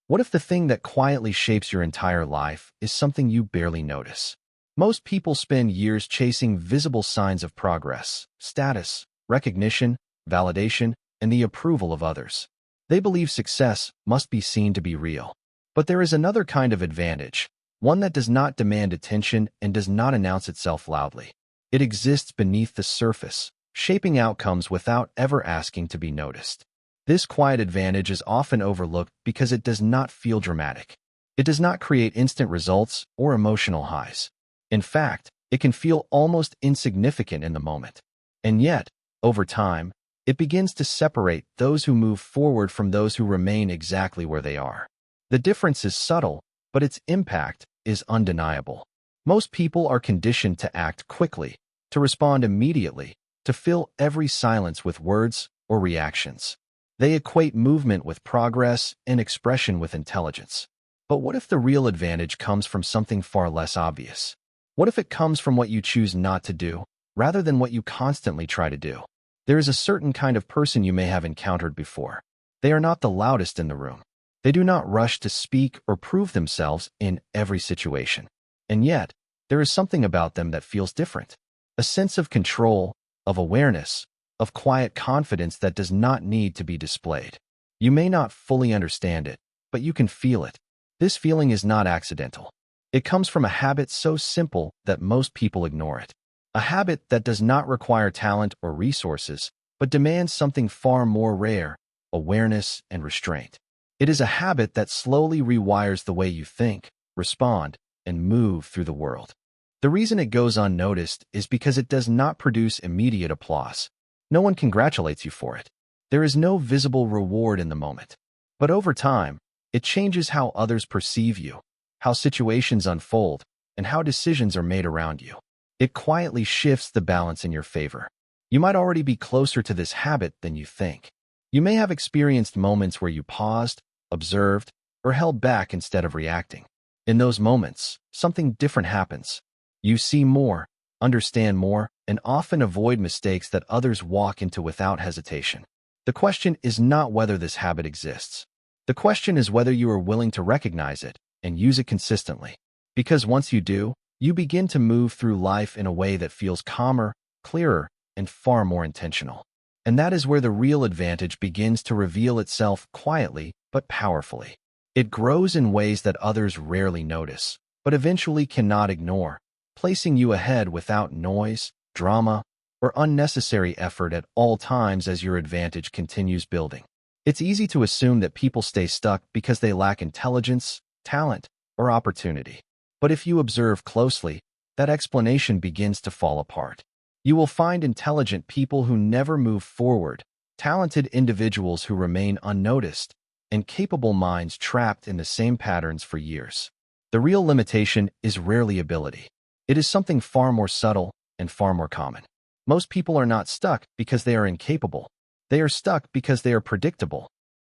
What if the thing that quietly shapes your entire life is something you barely notice? Most people spend years chasing visible signs of progress, status, recognition, validation, and the approval of others. They believe success must be seen to be real. But there is another kind of advantage, one that does not demand attention and does not announce itself loudly. It exists beneath the surface, shaping outcomes without ever asking to be noticed. This quiet advantage is often overlooked because it does not feel dramatic. It does not create instant results or emotional highs. In fact, it can feel almost insignificant in the moment. And yet, over time, it begins to separate those who move forward from those who remain exactly where they are. The difference is subtle, but its impact is undeniable. Most people are conditioned to act quickly, to respond immediately, to fill every silence with words or reactions. They equate movement with progress and expression with intelligence. But what if the real advantage comes from something far less obvious? What if it comes from what you choose not to do, rather than what you constantly try to do? There is a certain kind of person you may have encountered before. They are not the loudest in the room. They do not rush to speak or prove themselves in every situation. And yet, there is something about them that feels different. A sense of control, of awareness, of quiet confidence that does not need to be displayed. You may not fully understand it, but you can feel it. This feeling is not accidental. It comes from a habit so simple that most people ignore it. A habit that does not require talent or resources, but demands something far more rare: awareness and restraint. It is a habit that slowly rewires the way you think, respond, and move through the world. The reason it goes unnoticed is because it does not produce immediate applause. No one congratulates you for it. There is no visible reward in the moment. But over time, it changes how others perceive you, how situations unfold, and how decisions are made around you. It quietly shifts the balance in your favor. You might already be closer to this habit than you think. You may have experienced moments where you paused, observed, or held back instead of reacting. In those moments, something different happens. You see more, understand more, and often avoid mistakes that others walk into without hesitation. The question is not whether this habit exists. The question is whether you are willing to recognize it and use it consistently. Because once you do, you begin to move through life in a way that feels calmer, clearer, and far more intentional. And that is where the real advantage begins to reveal itself quietly but powerfully. It grows in ways that others rarely notice, but eventually cannot ignore, placing you ahead without noise, drama, or unnecessary effort at all times as your advantage continues building. It's easy to assume that people stay stuck because they lack intelligence, talent, or opportunity. But if you observe closely, that explanation begins to fall apart. You will find intelligent people who never move forward, talented individuals who remain unnoticed, and capable minds trapped in the same patterns for years. The real limitation is rarely ability. It is something far more subtle and far more common. Most people are not stuck because they are incapable. They are stuck because they are predictable.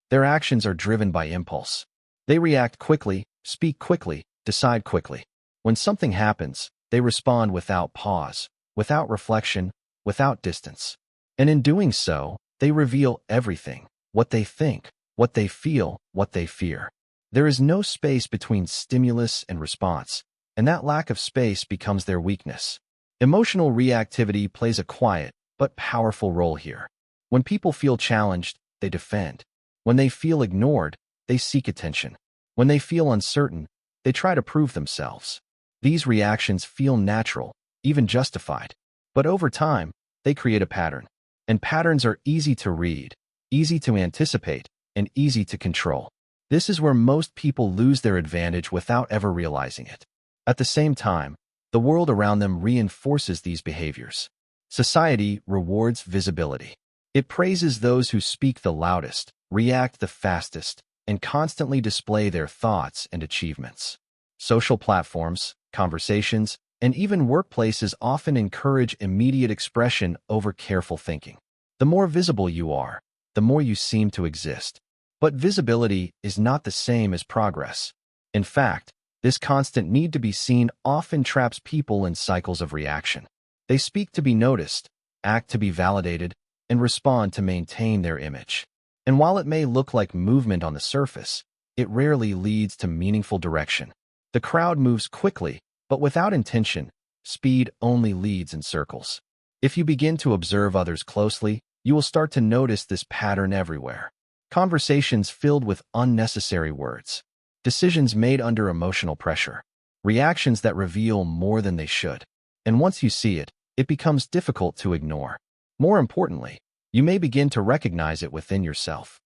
Their actions are driven by impulse. They react quickly, speak quickly, decide quickly. When something happens, they respond without pause, without reflection, without distance. And in doing so, they reveal everything: what they think, what they feel, what they fear. There is no space between stimulus and response, and that lack of space becomes their weakness. Emotional reactivity plays a quiet but powerful role here. When people feel challenged, they defend. When they feel ignored, they seek attention. When they feel uncertain, they try to prove themselves. These reactions feel natural, even justified. But over time, they create a pattern. And patterns are easy to read, easy to anticipate, and easy to control. This is where most people lose their advantage without ever realizing it. At the same time, the world around them reinforces these behaviors. Society rewards visibility. It praises those who speak the loudest, react the fastest, and constantly display their thoughts and achievements. Social platforms, conversations, and even workplaces often encourage immediate expression over careful thinking. The more visible you are, the more you seem to exist. But visibility is not the same as progress. In fact, this constant need to be seen often traps people in cycles of reaction. They speak to be noticed, act to be validated, and respond to maintain their image. And while it may look like movement on the surface, it rarely leads to meaningful direction. The crowd moves quickly, but without intention. Speed only leads in circles. If you begin to observe others closely, you will start to notice this pattern everywhere. Conversations filled with unnecessary words. Decisions made under emotional pressure. Reactions that reveal more than they should. And once you see it, it becomes difficult to ignore. More importantly, you may begin to recognize it within yourself.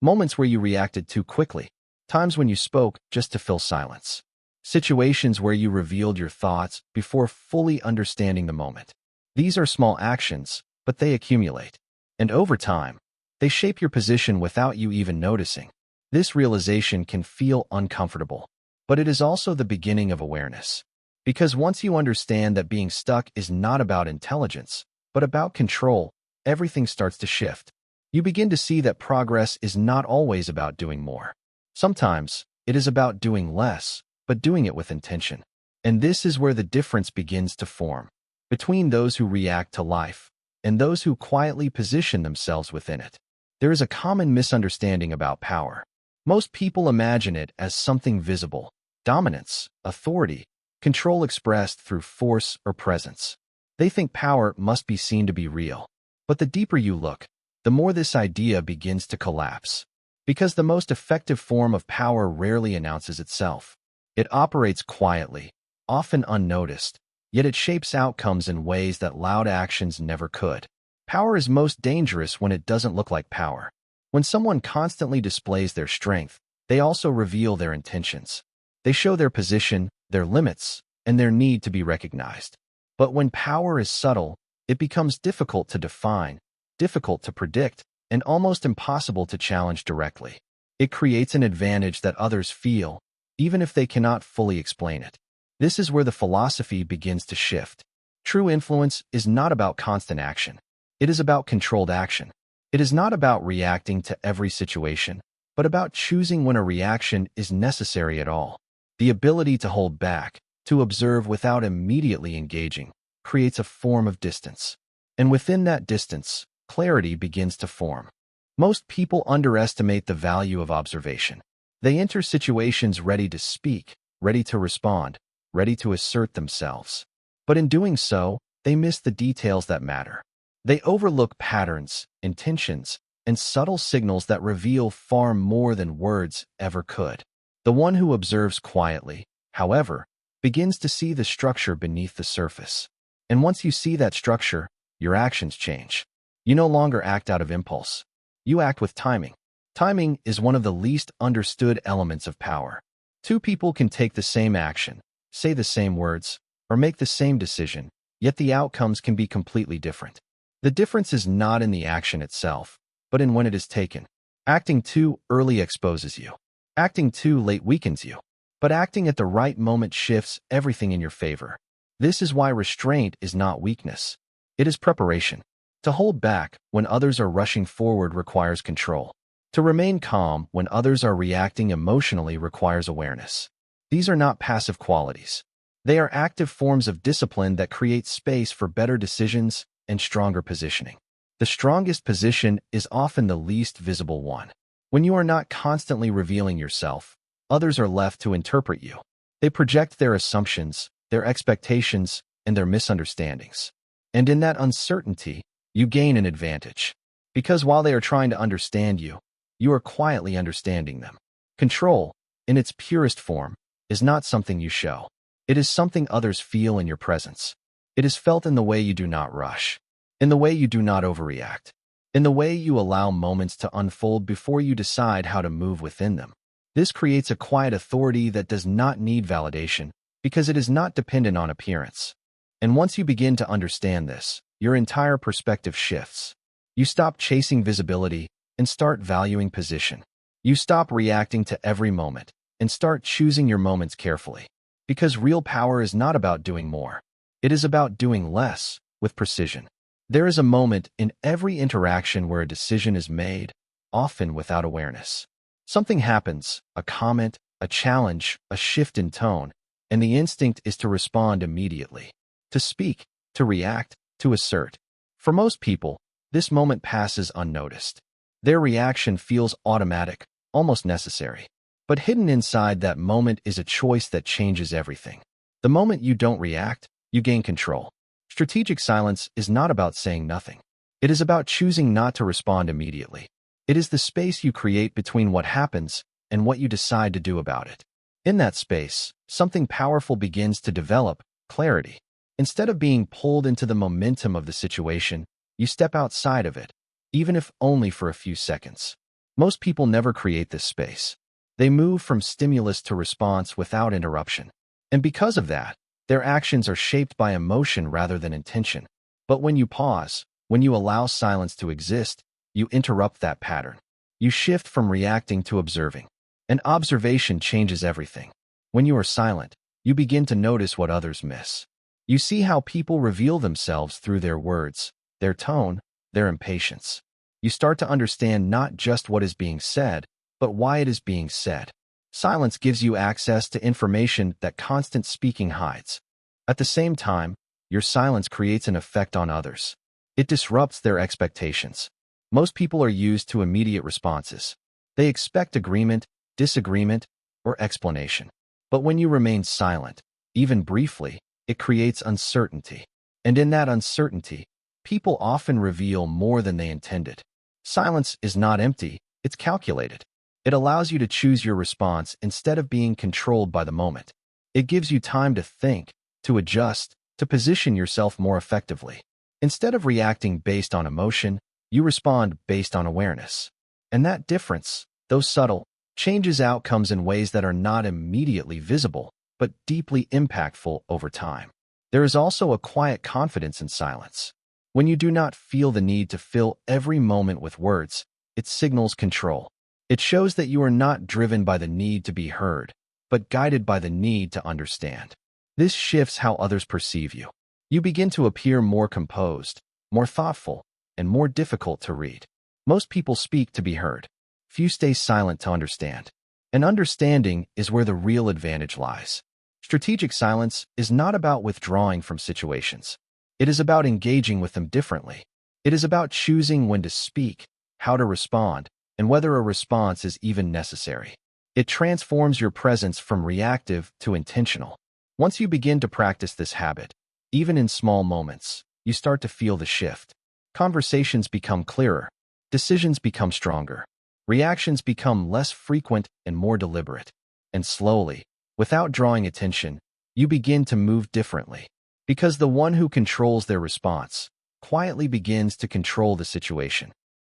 Moments where you reacted too quickly. Times when you spoke just to fill silence. Situations where you revealed your thoughts before fully understanding the moment. These are small actions, but they accumulate. And over time, they shape your position without you even noticing. This realization can feel uncomfortable, but it is also the beginning of awareness. Because once you understand that being stuck is not about intelligence, but about control, everything starts to shift. You begin to see that progress is not always about doing more. Sometimes, it is about doing less, but doing it with intention. And this is where the difference begins to form between those who react to life and those who quietly position themselves within it. There is a common misunderstanding about power. Most people imagine it as something visible: dominance, authority, control expressed through force or presence. They think power must be seen to be real. But the deeper you look, the more this idea begins to collapse. Because the most effective form of power rarely announces itself. It operates quietly, often unnoticed, yet it shapes outcomes in ways that loud actions never could. Power is most dangerous when it doesn't look like power. When someone constantly displays their strength, they also reveal their intentions. They show their position, their limits, and their need to be recognized. But when power is subtle, it becomes difficult to define, difficult to predict, and almost impossible to challenge directly. It creates an advantage that others feel, even if they cannot fully explain it. This is where the philosophy begins to shift. True influence is not about constant action. It is about controlled action. It is not about reacting to every situation, but about choosing when a reaction is necessary at all. The ability to hold back, to observe without immediately engaging, creates a form of distance. And within that distance, clarity begins to form. Most people underestimate the value of observation. They enter situations ready to speak, ready to respond, ready to assert themselves. But in doing so, they miss the details that matter. They overlook patterns, intentions, and subtle signals that reveal far more than words ever could. The one who observes quietly, however, begins to see the structure beneath the surface. And once you see that structure, your actions change. You no longer act out of impulse. You act with timing. Timing is one of the least understood elements of power. Two people can take the same action, say the same words, or make the same decision, yet the outcomes can be completely different. The difference is not in the action itself, but in when it is taken. Acting too early exposes you. Acting too late weakens you. But acting at the right moment shifts everything in your favor. This is why restraint is not weakness. It is preparation. To hold back when others are rushing forward requires control. To remain calm when others are reacting emotionally requires awareness. These are not passive qualities. They are active forms of discipline that create space for better decisions and stronger positioning. The strongest position is often the least visible one. When you are not constantly revealing yourself, others are left to interpret you. They project their assumptions, their expectations, and their misunderstandings. And in that uncertainty, you gain an advantage. Because while they are trying to understand you, you are quietly understanding them. Control, in its purest form, is not something you show. It is something others feel in your presence. It is felt in the way you do not rush, in the way you do not overreact, in the way you allow moments to unfold before you decide how to move within them. This creates a quiet authority that does not need validation because it is not dependent on appearance. And once you begin to understand this, your entire perspective shifts. You stop chasing visibility and start valuing position. You stop reacting to every moment and start choosing your moments carefully. Because real power is not about doing more. It is about doing less with precision. There is a moment in every interaction where a decision is made, often without awareness. Something happens, a comment, a challenge, a shift in tone, and the instinct is to respond immediately. To speak, to react, to assert. For most people, this moment passes unnoticed. Their reaction feels automatic, almost necessary. But hidden inside that moment is a choice that changes everything. The moment you don't react, you gain control. Strategic silence is not about saying nothing. It is about choosing not to respond immediately. It is the space you create between what happens and what you decide to do about it. In that space, something powerful begins to develop: clarity. Instead of being pulled into the momentum of the situation, you step outside of it, even if only for a few seconds. Most people never create this space. They move from stimulus to response without interruption. And because of that, their actions are shaped by emotion rather than intention. But when you pause, when you allow silence to exist, you interrupt that pattern. You shift from reacting to observing. And observation changes everything. When you are silent, you begin to notice what others miss. You see how people reveal themselves through their words, their tone, their impatience. You start to understand not just what is being said, but why it is being said. Silence gives you access to information that constant speaking hides. At the same time, your silence creates an effect on others. It disrupts their expectations. Most people are used to immediate responses. They expect agreement, disagreement, or explanation. But when you remain silent, even briefly, it creates uncertainty. And in that uncertainty, people often reveal more than they intended. Silence is not empty, it's calculated. It allows you to choose your response instead of being controlled by the moment. It gives you time to think, to adjust, to position yourself more effectively. Instead of reacting based on emotion, you respond based on awareness. And that difference, though subtle, changes outcomes in ways that are not immediately visible, but deeply impactful over time. There is also a quiet confidence in silence. When you do not feel the need to fill every moment with words, it signals control. It shows that you are not driven by the need to be heard, but guided by the need to understand. This shifts how others perceive you. You begin to appear more composed, more thoughtful, and more difficult to read. Most people speak to be heard. Few stay silent to understand. And understanding is where the real advantage lies. Strategic silence is not about withdrawing from situations. It is about engaging with them differently. It is about choosing when to speak, how to respond, and whether a response is even necessary. It transforms your presence from reactive to intentional. Once you begin to practice this habit, even in small moments, you start to feel the shift. Conversations become clearer. Decisions become stronger. Reactions become less frequent and more deliberate. And slowly, without drawing attention, you begin to move differently. Because the one who controls their response quietly begins to control the situation.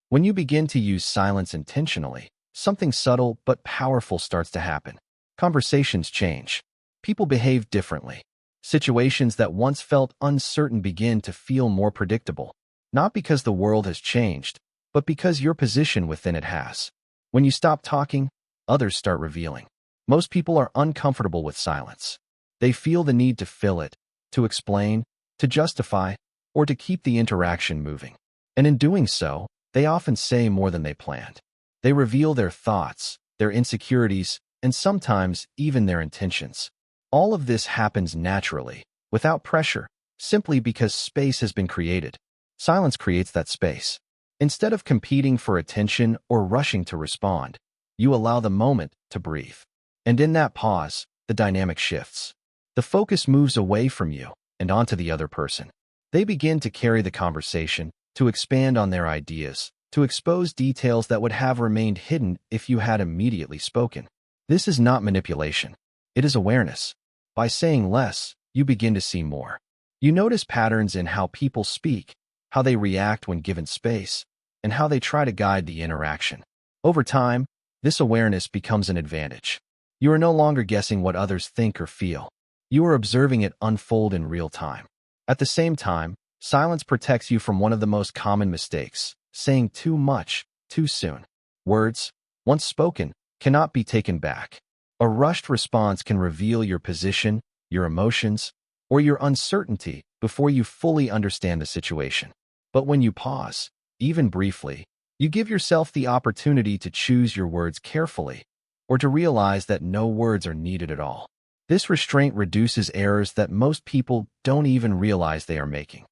When you begin to use silence intentionally, something subtle but powerful starts to happen. Conversations change. People behave differently. Situations that once felt uncertain begin to feel more predictable. Not because the world has changed, but because your position within it has. When you stop talking, others start revealing. Most people are uncomfortable with silence. They feel the need to fill it, to explain, to justify, or to keep the interaction moving. And in doing so, they often say more than they planned. They reveal their thoughts, their insecurities, and sometimes even their intentions. All of this happens naturally, without pressure, simply because space has been created. Silence creates that space. Instead of competing for attention or rushing to respond, you allow the moment to breathe. And in that pause, the dynamic shifts. The focus moves away from you and onto the other person. They begin to carry the conversation, to expand on their ideas, to expose details that would have remained hidden if you had immediately spoken. This is not manipulation. It is awareness. By saying less, you begin to see more. You notice patterns in how people speak, how they react when given space, and how they try to guide the interaction. Over time, this awareness becomes an advantage. You are no longer guessing what others think or feel. You are observing it unfold in real time. At the same time, silence protects you from one of the most common mistakes: saying too much, too soon. Words, once spoken, cannot be taken back. A rushed response can reveal your position, your emotions, or your uncertainty before you fully understand the situation. But when you pause, even briefly, you give yourself the opportunity to choose your words carefully, or to realize that no words are needed at all. This restraint reduces errors that most people don't even realize they are making.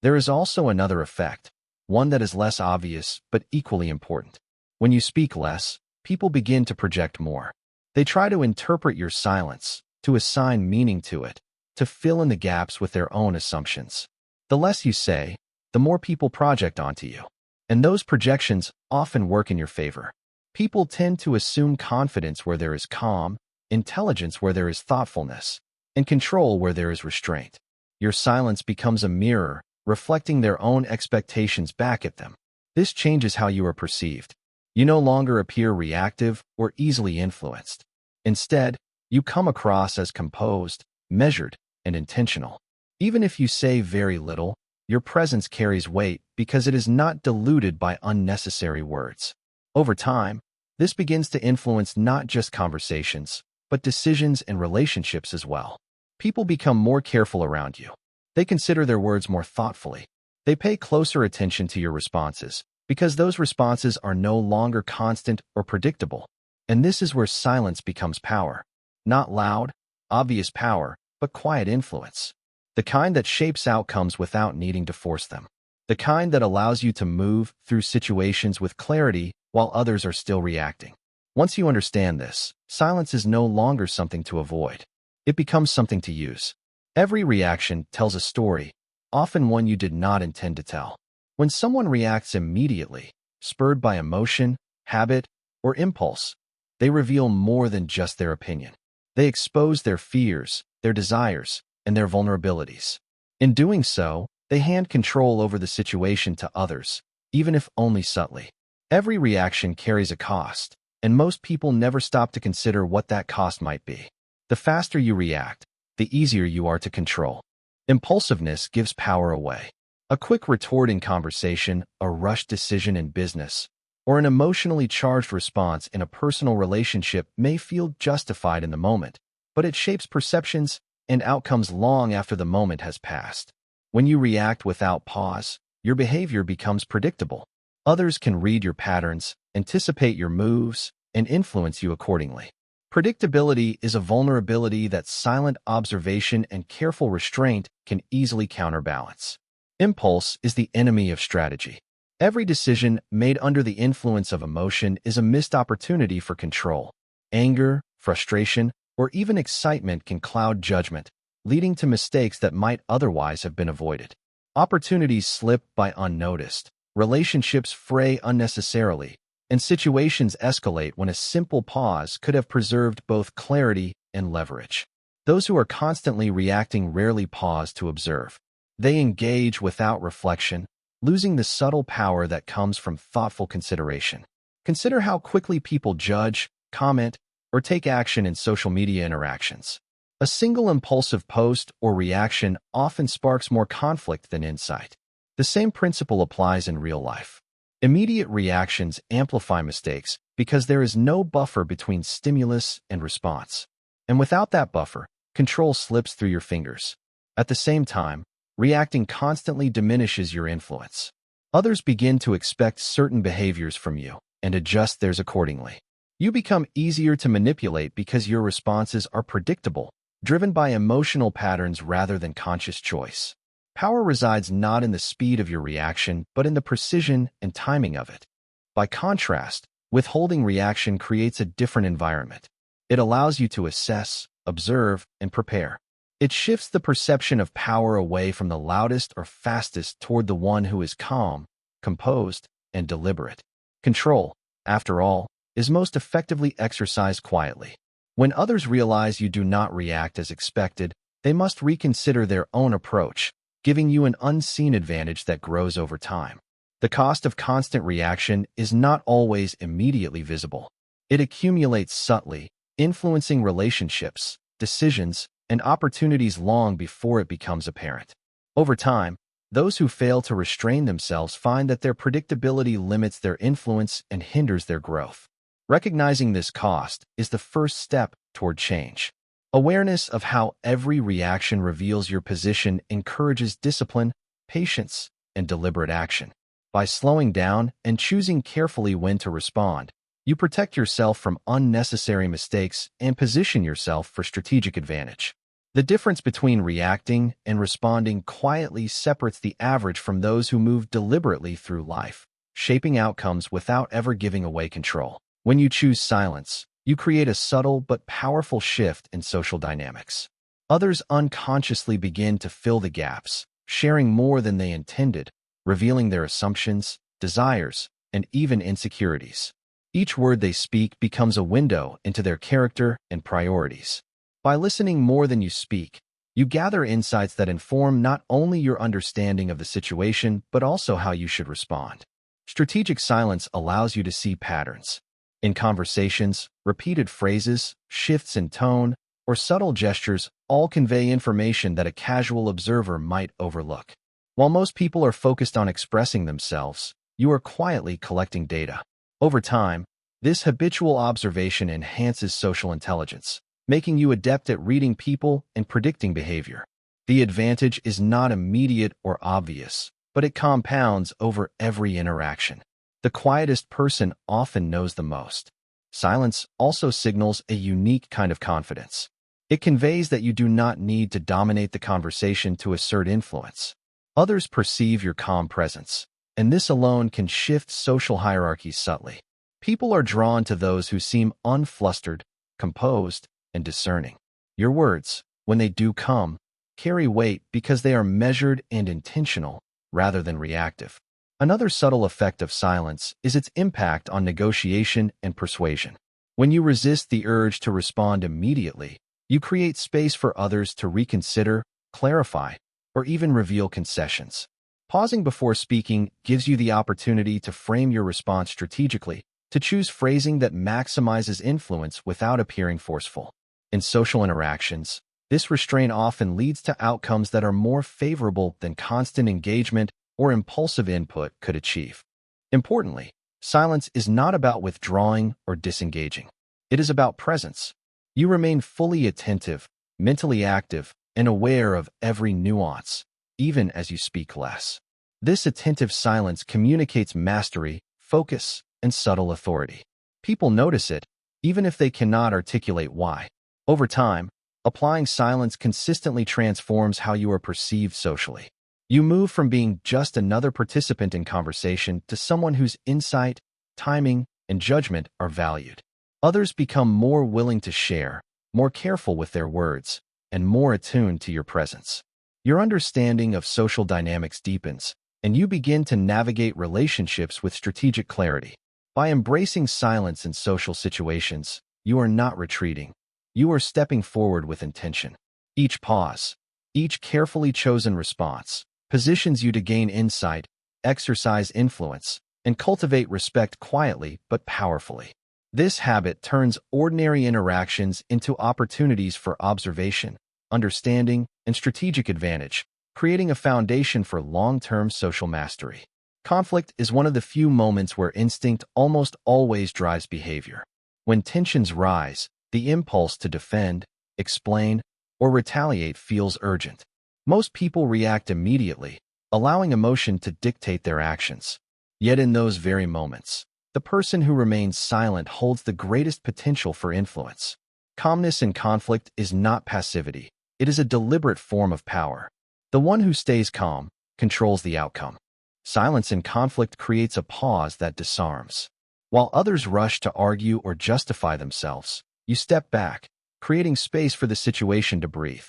There is also another effect, one that is less obvious but equally important. When you speak less, people begin to project more. They try to interpret your silence, to assign meaning to it, to fill in the gaps with their own assumptions. The less you say, the more people project onto you. And those projections often work in your favor. People tend to assume confidence where there is calm, intelligence where there is thoughtfulness, and control where there is restraint. Your silence becomes a mirror, reflecting their own expectations back at them. This changes how you are perceived. You no longer appear reactive or easily influenced. Instead, you come across as composed, measured, and intentional. Even if you say very little, your presence carries weight because it is not diluted by unnecessary words. Over time, this begins to influence not just conversations, but decisions and relationships as well. People become more careful around you. They consider their words more thoughtfully. They pay closer attention to your responses, because those responses are no longer constant or predictable. And this is where silence becomes power. Not loud, obvious power, but quiet influence. The kind that shapes outcomes without needing to force them. The kind that allows you to move through situations with clarity while others are still reacting. Once you understand this, silence is no longer something to avoid. It becomes something to use. Every reaction tells a story, often one you did not intend to tell. When someone reacts immediately, spurred by emotion, habit, or impulse, they reveal more than just their opinion. They expose their fears, their desires, and their vulnerabilities. In doing so, they hand control over the situation to others, even if only subtly. Every reaction carries a cost, and most people never stop to consider what that cost might be. The faster you react, the easier you are to control. Impulsiveness gives power away. A quick retort in conversation, a rushed decision in business, or an emotionally charged response in a personal relationship may feel justified in the moment, but it shapes perceptions and outcomes long after the moment has passed. When you react without pause, your behavior becomes predictable. Others can read your patterns, anticipate your moves, and influence you accordingly. Predictability is a vulnerability that silent observation and careful restraint can easily counterbalance. Impulse is the enemy of strategy. Every decision made under the influence of emotion is a missed opportunity for control. Anger, frustration, or even excitement can cloud judgment, leading to mistakes that might otherwise have been avoided. Opportunities slip by unnoticed, relationships fray unnecessarily, and situations escalate when a simple pause could have preserved both clarity and leverage. Those who are constantly reacting rarely pause to observe. They engage without reflection, losing the subtle power that comes from thoughtful consideration. Consider how quickly people judge, comment, or take action in social media interactions. A single impulsive post or reaction often sparks more conflict than insight. The same principle applies in real life. Immediate reactions amplify mistakes because there is no buffer between stimulus and response. And without that buffer, control slips through your fingers. At the same time, reacting constantly diminishes your influence. Others begin to expect certain behaviors from you and adjust theirs accordingly. You become easier to manipulate because your responses are predictable, driven by emotional patterns rather than conscious choice. Power resides not in the speed of your reaction, but in the precision and timing of it. By contrast, withholding reaction creates a different environment. It allows you to assess, observe, and prepare. It shifts the perception of power away from the loudest or fastest toward the one who is calm, composed, and deliberate. Control, after all, is most effectively exercised quietly. When others realize you do not react as expected, they must reconsider their own approach, giving you an unseen advantage that grows over time. The cost of constant reaction is not always immediately visible. It accumulates subtly, influencing relationships, decisions, and opportunities long before it becomes apparent. Over time, those who fail to restrain themselves find that their predictability limits their influence and hinders their growth. Recognizing this cost is the first step toward change. Awareness of how every reaction reveals your position encourages discipline, patience, and deliberate action. By slowing down and choosing carefully when to respond, you protect yourself from unnecessary mistakes and position yourself for strategic advantage. The difference between reacting and responding quietly separates the average from those who move deliberately through life, shaping outcomes without ever giving away control. When you choose silence, You create a subtle but powerful shift in social dynamics. Others unconsciously begin to fill the gaps, sharing more than they intended, revealing their assumptions, desires, and even insecurities. Each word they speak becomes a window into their character and priorities. By listening more than you speak, you gather insights that inform not only your understanding of the situation, but also how you should respond. Strategic silence allows you to see patterns. In conversations, repeated phrases, shifts in tone, or subtle gestures all convey information that a casual observer might overlook. While most people are focused on expressing themselves, you are quietly collecting data. Over time, this habitual observation enhances social intelligence, making you adept at reading people and predicting behavior. The advantage is not immediate or obvious, but it compounds over every interaction. The quietest person often knows the most. Silence also signals a unique kind of confidence. It conveys that you do not need to dominate the conversation to assert influence. Others perceive your calm presence, and this alone can shift social hierarchies subtly. People are drawn to those who seem unflustered, composed, and discerning. Your words, when they do come, carry weight because they are measured and intentional rather than reactive. Another subtle effect of silence is its impact on negotiation and persuasion. When you resist the urge to respond immediately, you create space for others to reconsider, clarify, or even reveal concessions. Pausing before speaking gives you the opportunity to frame your response strategically, to choose phrasing that maximizes influence without appearing forceful. In social interactions, this restraint often leads to outcomes that are more favorable than constant engagement or impulsive input could achieve. Importantly, silence is not about withdrawing or disengaging. It is about presence. You remain fully attentive, mentally active, and aware of every nuance, even as you speak less. This attentive silence communicates mastery, focus, and subtle authority. People notice it, even if they cannot articulate why. Over time, applying silence consistently transforms how you are perceived socially. You move from being just another participant in conversation to someone whose insight, timing, and judgment are valued. Others become more willing to share, more careful with their words, and more attuned to your presence. Your understanding of social dynamics deepens, and you begin to navigate relationships with strategic clarity. By embracing silence in social situations, you are not retreating. You are stepping forward with intention. Each pause, each carefully chosen response, positions you to gain insight, exercise influence, and cultivate respect quietly but powerfully. This habit turns ordinary interactions into opportunities for observation, understanding, and strategic advantage, creating a foundation for long-term social mastery. Conflict is one of the few moments where instinct almost always drives behavior. When tensions rise, the impulse to defend, explain, or retaliate feels urgent. Most people react immediately, allowing emotion to dictate their actions. Yet in those very moments, the person who remains silent holds the greatest potential for influence. Calmness in conflict is not passivity. It is a deliberate form of power. The one who stays calm controls the outcome. Silence in conflict creates a pause that disarms. While others rush to argue or justify themselves, you step back, creating space for the situation to breathe.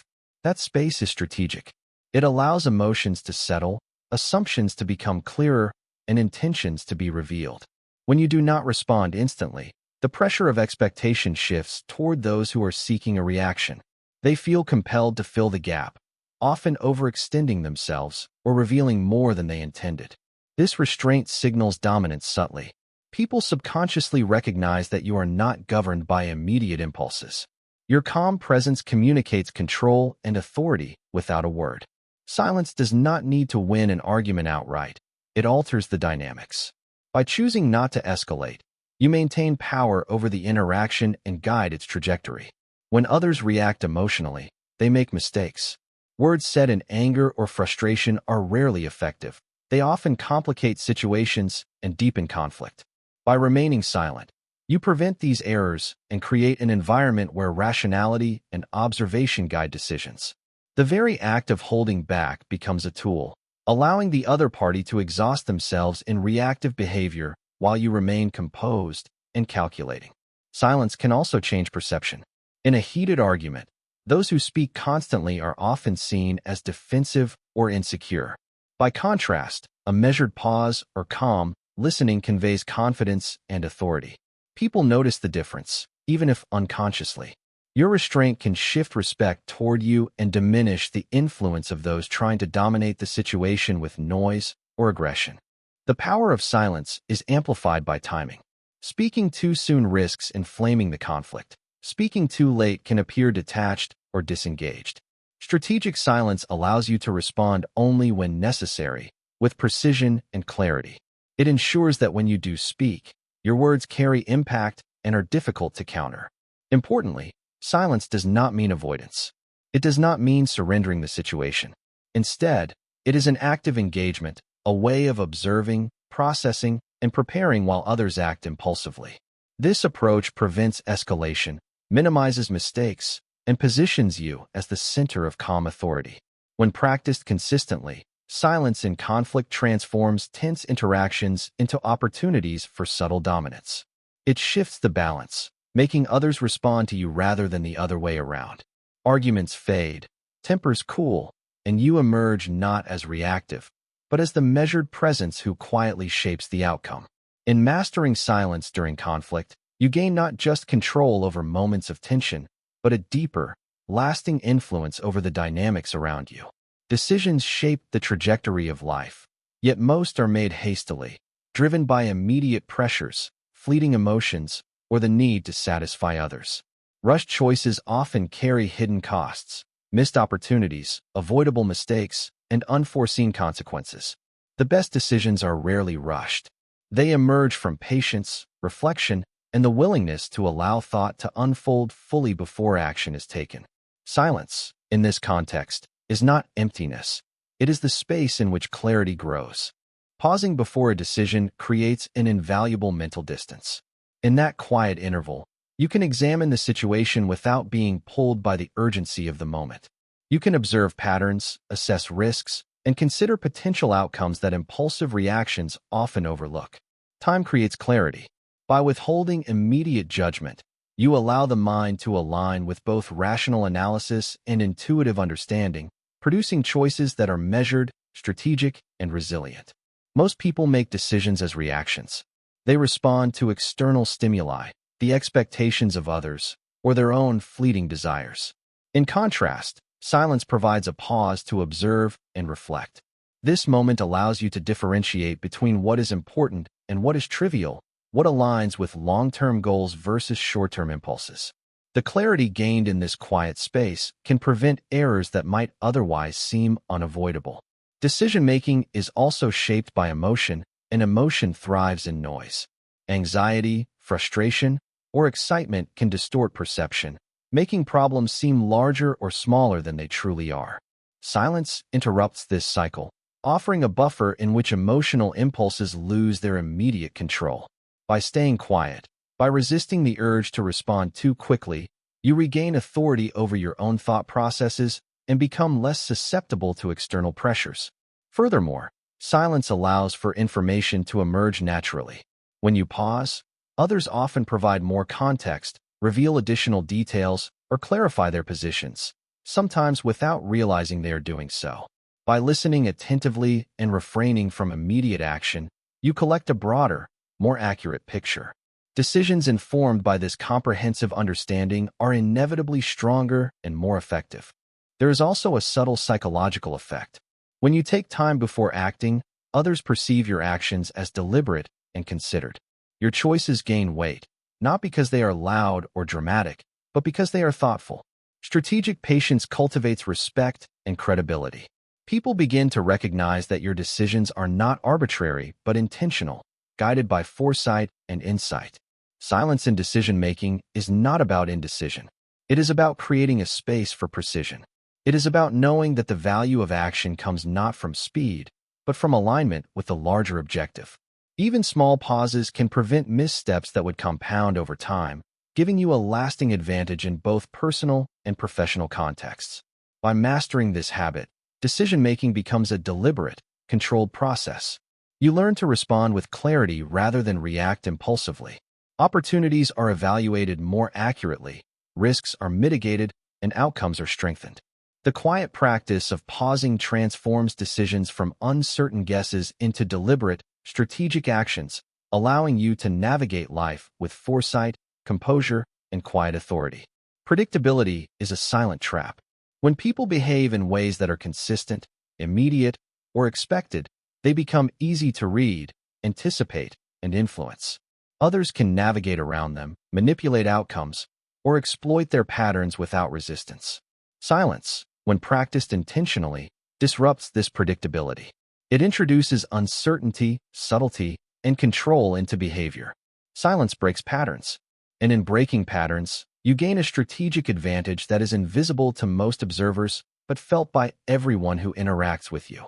That space is strategic. It allows emotions to settle, assumptions to become clearer, and intentions to be revealed. When you do not respond instantly, the pressure of expectation shifts toward those who are seeking a reaction. They feel compelled to fill the gap, often overextending themselves or revealing more than they intended. This restraint signals dominance subtly. People subconsciously recognize that you are not governed by immediate impulses. Your calm presence communicates control and authority without a word. Silence does not need to win an argument outright. It alters the dynamics. By choosing not to escalate, you maintain power over the interaction and guide its trajectory. When others react emotionally, they make mistakes. Words said in anger or frustration are rarely effective. They often complicate situations and deepen conflict. By remaining silent, you prevent these errors and create an environment where rationality and observation guide decisions. The very act of holding back becomes a tool, allowing the other party to exhaust themselves in reactive behavior while you remain composed and calculating. Silence can also change perception. In a heated argument, those who speak constantly are often seen as defensive or insecure. By contrast, a measured pause or calm listening conveys confidence and authority. People notice the difference, even if unconsciously. Your restraint can shift respect toward you and diminish the influence of those trying to dominate the situation with noise or aggression. The power of silence is amplified by timing. Speaking too soon risks inflaming the conflict. Speaking too late can appear detached or disengaged. Strategic silence allows you to respond only when necessary, with precision and clarity. It ensures that when you do speak, your words carry impact and are difficult to counter. Importantly, silence does not mean avoidance. It does not mean surrendering the situation. Instead, it is an active engagement, a way of observing, processing, and preparing while others act impulsively. This approach prevents escalation, minimizes mistakes, and positions you as the center of calm authority. When practiced consistently, silence in conflict transforms tense interactions into opportunities for subtle dominance. It shifts the balance, making others respond to you rather than the other way around. Arguments fade, tempers cool, and you emerge not as reactive, but as the measured presence who quietly shapes the outcome. In mastering silence during conflict, you gain not just control over moments of tension, but a deeper, lasting influence over the dynamics around you. Decisions shape the trajectory of life, yet most are made hastily, driven by immediate pressures, fleeting emotions, or the need to satisfy others. Rushed choices often carry hidden costs, missed opportunities, avoidable mistakes, and unforeseen consequences. The best decisions are rarely rushed. They emerge from patience, reflection, and the willingness to allow thought to unfold fully before action is taken. Silence, in this context, is not emptiness. It is the space in which clarity grows. Pausing before a decision creates an invaluable mental distance. In that quiet interval, you can examine the situation without being pulled by the urgency of the moment. You can observe patterns, assess risks, and consider potential outcomes that impulsive reactions often overlook. Time creates clarity. By withholding immediate judgment, you allow the mind to align with both rational analysis and intuitive understanding, producing choices that are measured, strategic, and resilient. Most people make decisions as reactions. They respond to external stimuli, the expectations of others, or their own fleeting desires. In contrast, silence provides a pause to observe and reflect. This moment allows you to differentiate between what is important and what is trivial, what aligns with long-term goals versus short-term impulses. The clarity gained in this quiet space can prevent errors that might otherwise seem unavoidable. Decision-making is also shaped by emotion, and emotion thrives in noise. Anxiety, frustration, or excitement can distort perception, making problems seem larger or smaller than they truly are. Silence interrupts this cycle, offering a buffer in which emotional impulses lose their immediate control. By staying quiet, by resisting the urge to respond too quickly, you regain authority over your own thought processes and become less susceptible to external pressures. Furthermore, silence allows for information to emerge naturally. When you pause, others often provide more context, reveal additional details, or clarify their positions, sometimes without realizing they are doing so. By listening attentively and refraining from immediate action, you collect a broader, more accurate picture. Decisions informed by this comprehensive understanding are inevitably stronger and more effective. There is also a subtle psychological effect. When you take time before acting, others perceive your actions as deliberate and considered. Your choices gain weight, not because they are loud or dramatic, but because they are thoughtful. Strategic patience cultivates respect and credibility. People begin to recognize that your decisions are not arbitrary but intentional, guided by foresight and insight. Silence in decision-making is not about indecision. It is about creating a space for precision. It is about knowing that the value of action comes not from speed, but from alignment with the larger objective. Even small pauses can prevent missteps that would compound over time, giving you a lasting advantage in both personal and professional contexts. By mastering this habit, decision-making becomes a deliberate, controlled process. You learn to respond with clarity rather than react impulsively. Opportunities are evaluated more accurately, risks are mitigated, and outcomes are strengthened. The quiet practice of pausing transforms decisions from uncertain guesses into deliberate, strategic actions, allowing you to navigate life with foresight, composure, and quiet authority. Predictability is a silent trap. When people behave in ways that are consistent, immediate, or expected, they become easy to read, anticipate, and influence. Others can navigate around them, manipulate outcomes, or exploit their patterns without resistance. Silence, when practiced intentionally, disrupts this predictability. It introduces uncertainty, subtlety, and control into behavior. Silence breaks patterns, and in breaking patterns, you gain a strategic advantage that is invisible to most observers but felt by everyone who interacts with you.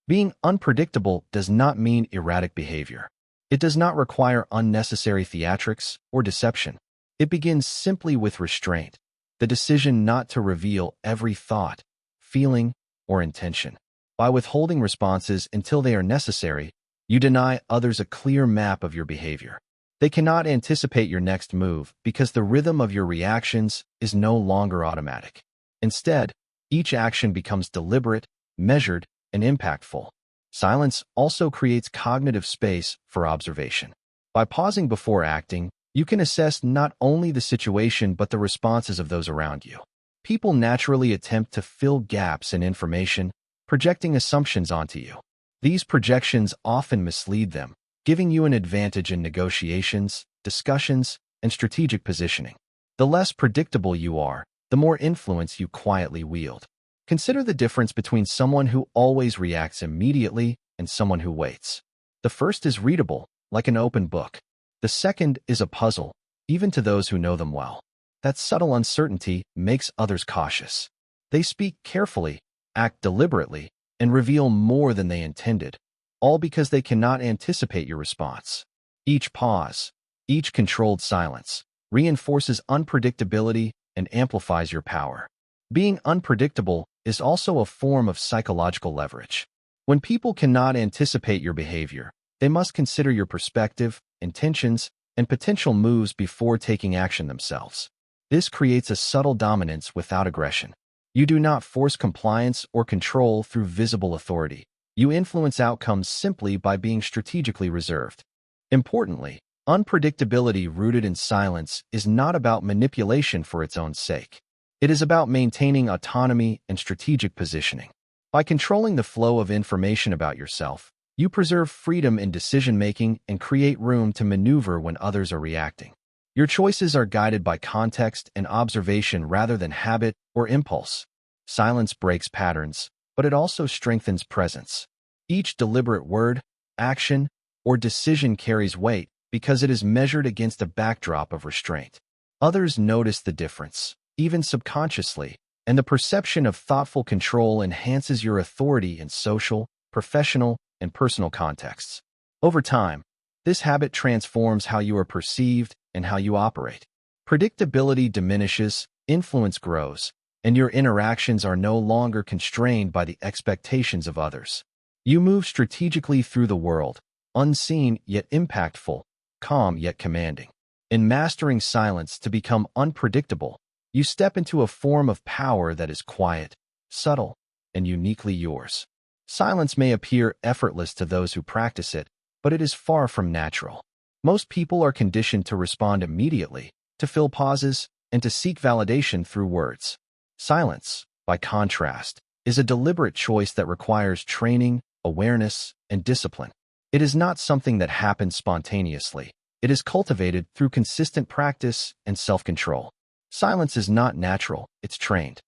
Being unpredictable does not mean erratic behavior. It does not require unnecessary theatrics or deception. It begins simply with restraint, the decision not to reveal every thought, feeling, or intention. By withholding responses until they are necessary, you deny others a clear map of your behavior. They cannot anticipate your next move because the rhythm of your reactions is no longer automatic. Instead, each action becomes deliberate, measured, and impactful. Silence also creates cognitive space for observation. By pausing before acting, you can assess not only the situation but the responses of those around you. People naturally attempt to fill gaps in information, projecting assumptions onto you. These projections often mislead them, giving you an advantage in negotiations, discussions, and strategic positioning. The less predictable you are, the more influence you quietly wield. Consider the difference between someone who always reacts immediately and someone who waits. The first is readable, like an open book. The second is a puzzle, even to those who know them well. That subtle uncertainty makes others cautious. They speak carefully, act deliberately, and reveal more than they intended, all because they cannot anticipate your response. Each pause, each controlled silence, reinforces unpredictability and amplifies your power. Being unpredictable is also a form of psychological leverage. When people cannot anticipate your behavior, they must consider your perspective, intentions, and potential moves before taking action themselves. This creates a subtle dominance without aggression. You do not force compliance or control through visible authority. You influence outcomes simply by being strategically reserved. Importantly, unpredictability rooted in silence is not about manipulation for its own sake. It is about maintaining autonomy and strategic positioning. By controlling the flow of information about yourself, you preserve freedom in decision-making and create room to maneuver when others are reacting. Your choices are guided by context and observation rather than habit or impulse. Silence breaks patterns, but it also strengthens presence. Each deliberate word, action, or decision carries weight because it is measured against a backdrop of restraint. Others notice the difference, even subconsciously, and the perception of thoughtful control enhances your authority in social, professional, and personal contexts. Over time, this habit transforms how you are perceived and how you operate. Predictability diminishes, influence grows, and your interactions are no longer constrained by the expectations of others. You move strategically through the world, unseen yet impactful, calm yet commanding. In mastering silence to become unpredictable, you step into a form of power that is quiet, subtle, and uniquely yours. Silence may appear effortless to those who practice it, but it is far from natural. Most people are conditioned to respond immediately, to fill pauses, and to seek validation through words. Silence, by contrast, is a deliberate choice that requires training, awareness, and discipline. It is not something that happens spontaneously. It is cultivated through consistent practice and self-control. Silence is not natural, it's trained.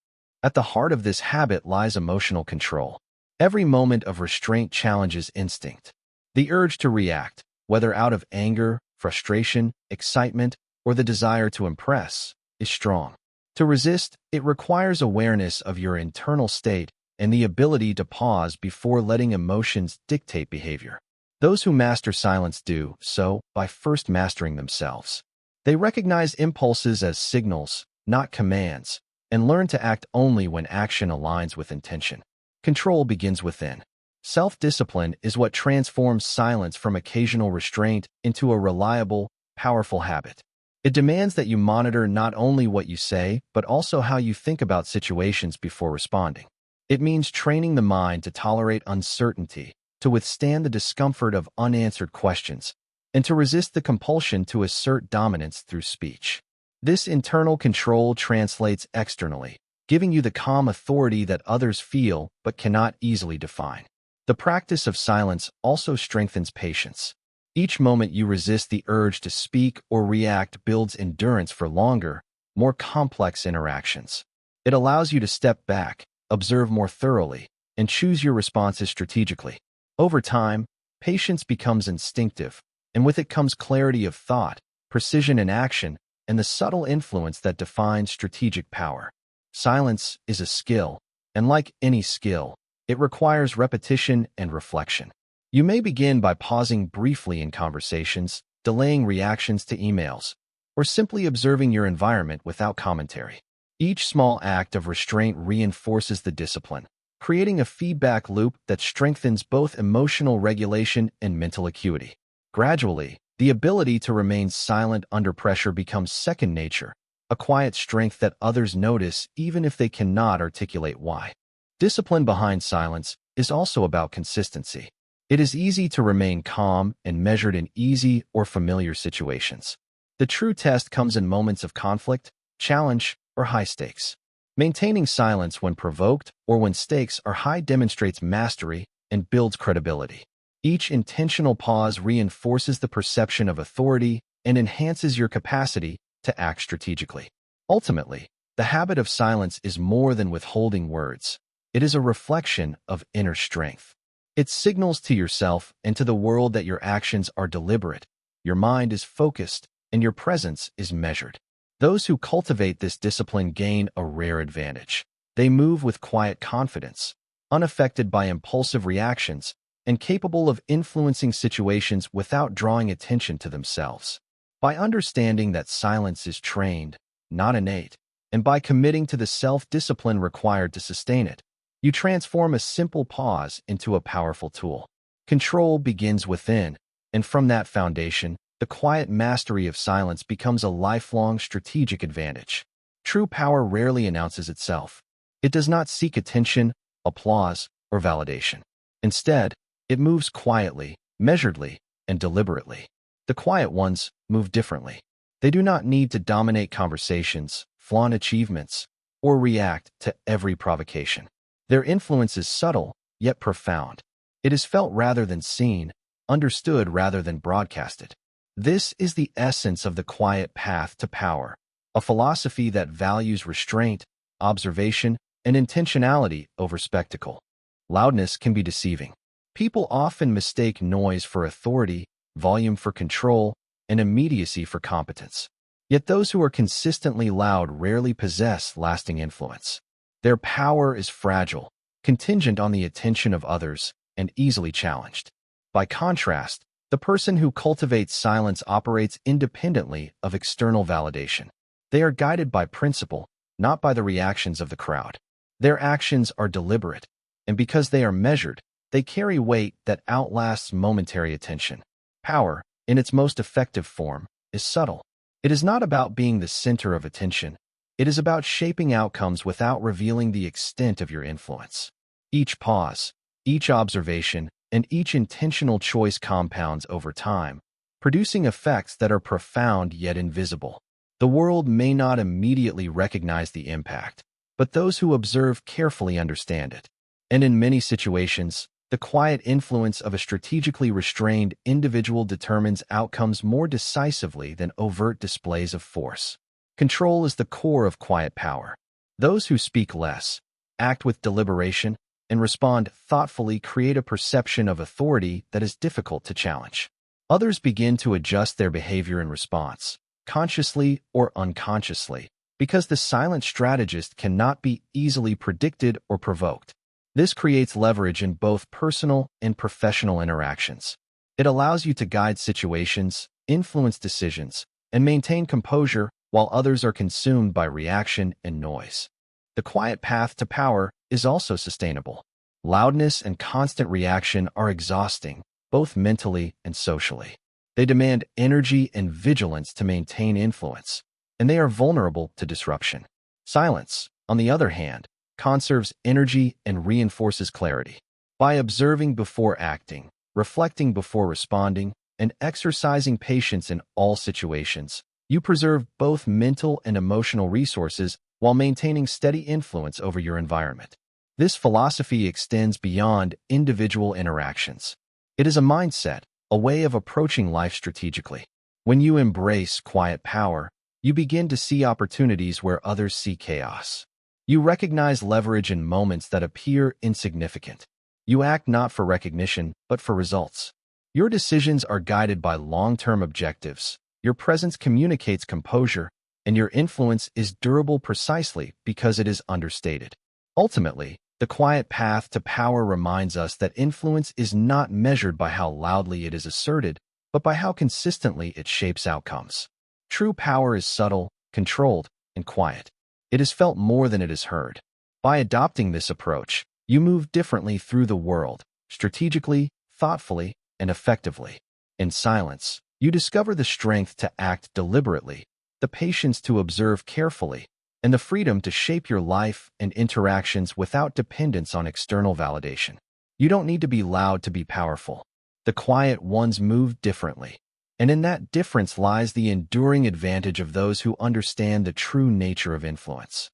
At the heart of this habit lies emotional control. Every moment of restraint challenges instinct. The urge to react, whether out of anger, frustration, excitement, or the desire to impress, is strong. To resist, it requires awareness of your internal state and the ability to pause before letting emotions dictate behavior. Those who master silence do so by first mastering themselves. They recognize impulses as signals, not commands, and learn to act only when action aligns with intention. Control begins within. Self-discipline is what transforms silence from occasional restraint into a reliable, powerful habit. It demands that you monitor not only what you say, but also how you think about situations before responding. It means training the mind to tolerate uncertainty, to withstand the discomfort of unanswered questions, and to resist the compulsion to assert dominance through speech. This internal control translates externally, giving you the calm authority that others feel but cannot easily define. The practice of silence also strengthens patience. Each moment you resist the urge to speak or react builds endurance for longer, more complex interactions. It allows you to step back, observe more thoroughly, and choose your responses strategically. Over time, patience becomes instinctive, and with it comes clarity of thought, precision in action, and the subtle influence that defines strategic power. Silence is a skill, and like any skill, it requires repetition and reflection. You may begin by pausing briefly in conversations, delaying reactions to emails, or simply observing your environment without commentary. Each small act of restraint reinforces the discipline, creating a feedback loop that strengthens both emotional regulation and mental acuity. Gradually, the ability to remain silent under pressure becomes second nature, a quiet strength that others notice even if they cannot articulate why. Discipline behind silence is also about consistency. It is easy to remain calm and measured in easy or familiar situations. The true test comes in moments of conflict, challenge, or high stakes. Maintaining silence when provoked or when stakes are high demonstrates mastery and builds credibility. Each intentional pause reinforces the perception of authority and enhances your capacity to act strategically. Ultimately, the habit of silence is more than withholding words. It is a reflection of inner strength. It signals to yourself and to the world that your actions are deliberate, your mind is focused, and your presence is measured. Those who cultivate this discipline gain a rare advantage. They move with quiet confidence, unaffected by impulsive reactions, and capable of influencing situations without drawing attention to themselves. By understanding that silence is trained, not innate, and by committing to the self-discipline required to sustain it, you transform a simple pause into a powerful tool. Control begins within, and from that foundation, the quiet mastery of silence becomes a lifelong strategic advantage. True power rarely announces itself. It does not seek attention, applause, or validation. Instead, it moves quietly, measuredly, and deliberately. The quiet ones move differently. They do not need to dominate conversations, flaunt achievements, or react to every provocation. Their influence is subtle, yet profound. It is felt rather than seen, understood rather than broadcasted. This is the essence of the quiet path to power, a philosophy that values restraint, observation, and intentionality over spectacle. Loudness can be deceiving. People often mistake noise for authority, volume for control, and immediacy for competence. Yet those who are consistently loud rarely possess lasting influence. Their power is fragile, contingent on the attention of others, and easily challenged. By contrast, the person who cultivates silence operates independently of external validation. They are guided by principle, not by the reactions of the crowd. Their actions are deliberate, and because they are measured, they carry weight that outlasts momentary attention. Power, in its most effective form, is subtle. It is not about being the center of attention. It is about shaping outcomes without revealing the extent of your influence. Each pause, each observation, and each intentional choice compounds over time, producing effects that are profound yet invisible. The world may not immediately recognize the impact, but those who observe carefully understand it. And in many situations, the quiet influence of a strategically restrained individual determines outcomes more decisively than overt displays of force. Control is the core of quiet power. Those who speak less, act with deliberation, and respond thoughtfully create a perception of authority that is difficult to challenge. Others begin to adjust their behavior in response, consciously or unconsciously, because the silent strategist cannot be easily predicted or provoked. This creates leverage in both personal and professional interactions. It allows you to guide situations, influence decisions, and maintain composure while others are consumed by reaction and noise. The quiet path to power is also sustainable. Loudness and constant reaction are exhausting, both mentally and socially. They demand energy and vigilance to maintain influence, and they are vulnerable to disruption. Silence, on the other hand, conserves energy and reinforces clarity. By observing before acting, reflecting before responding, and exercising patience in all situations, you preserve both mental and emotional resources while maintaining steady influence over your environment. This philosophy extends beyond individual interactions. It is a mindset, a way of approaching life strategically. When you embrace quiet power, you begin to see opportunities where others see chaos. You recognize leverage in moments that appear insignificant. You act not for recognition, but for results. Your decisions are guided by long-term objectives. Your presence communicates composure, and your influence is durable precisely because it is understated. Ultimately, the quiet path to power reminds us that influence is not measured by how loudly it is asserted, but by how consistently it shapes outcomes. True power is subtle, controlled, and quiet. It is felt more than it is heard. By adopting this approach, you move differently through the world, strategically, thoughtfully, and effectively. In silence, you discover the strength to act deliberately, the patience to observe carefully, and the freedom to shape your life and interactions without dependence on external validation. You don't need to be loud to be powerful. The quiet ones move differently, and in that difference lies the enduring advantage of those who understand the true nature of influence.